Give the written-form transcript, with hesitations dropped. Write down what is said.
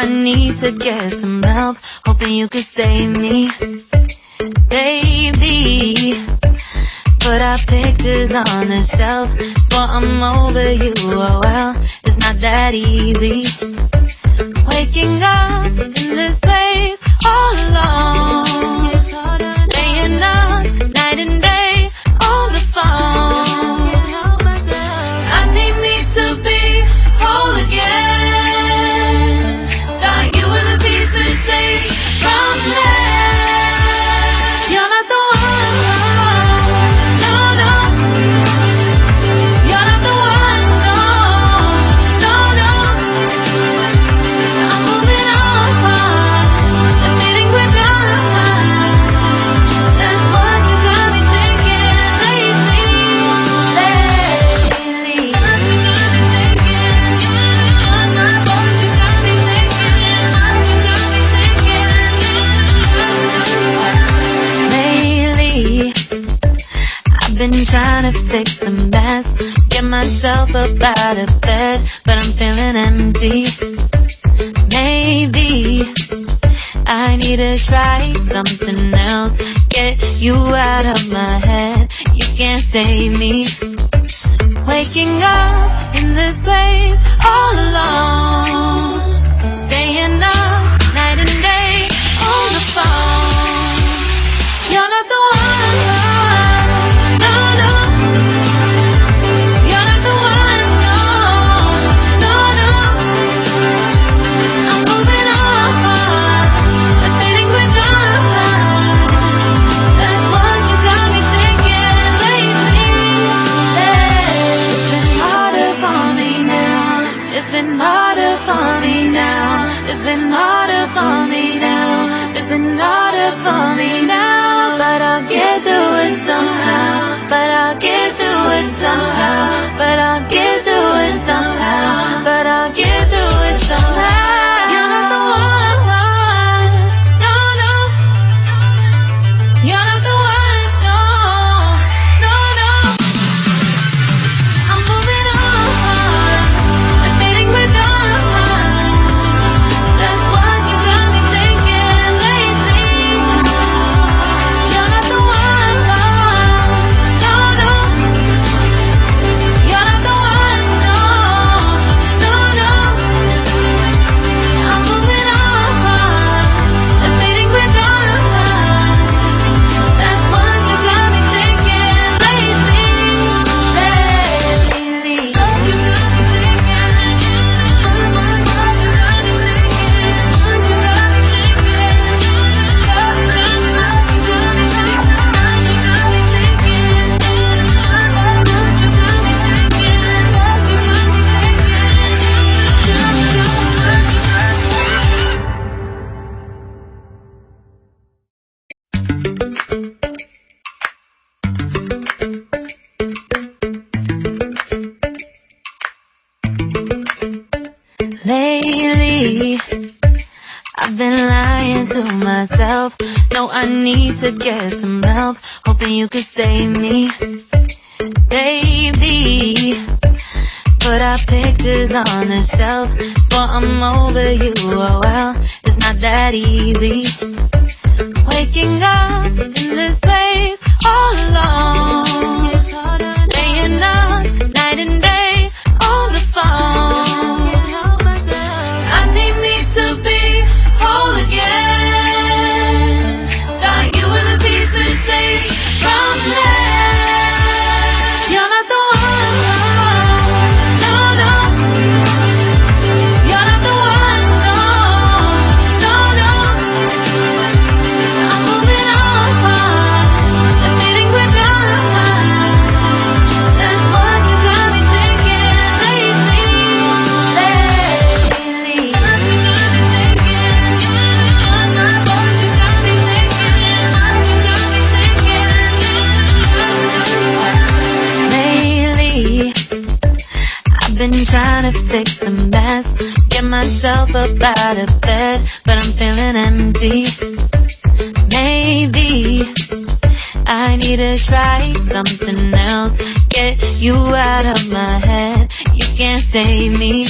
need to get some help, hoping you could save me, baby. Put our pictures on the shelf, swore I'm over you, oh well, it's not that easy. Waking up in this place all alone, staying up night and day on the phone. I need me to be whole again. Thought you were the piece to take from there. You're not the one, no, no. You're not the one, no, no, no. I'm moving on, the meeting we're done. That's what you got me thinking lately. I've been trying to fix the mess, get myself up out of bed, but I'm feeling empty. Maybe I need to try something else, get you out of my head, you can't save me. Waking up in this place all alone, staying up night and day on the phone. You're not the one, no, no. You're not the one, no, no, no. I'm moving on, the feeling we're done. That's what you got me thinking lately. It's been harder for me now. It's been harder for me now. It's been harder for me now. It's been harder for me now. But I'll get through it somehow. But I'll get through it somehow. But I'll get through it somehow. But I'll get through it somehow. You're not the one, no, no. You're not the one, no, no, no. I'm moving on, the feeling we're done. That's what you got me thinking lately. You're not the one, no, no. You're not the one, no, no, no. I'm moving on, the feeling we're done. That's what you got me thinking lately. Lately, I've been lying to myself. No, I need to get some help, hoping you could save me, baby. Put our pictures on the shelf, swore I'm over you, oh well, it's not that easy. Waking up in this place all alone, staying up night and day on the phone. I need me to be whole again. Thought you were the piece to take from there. You're not the one, no, no. You're not the one, no, no, no. I'm moving on, the feeling we're done. That's what you got me thinking lately. I've been trying to fix the mess, get myself up out of bed, but I'm feeling empty. Maybe I need to try something else, get you out of my head, you can't save me.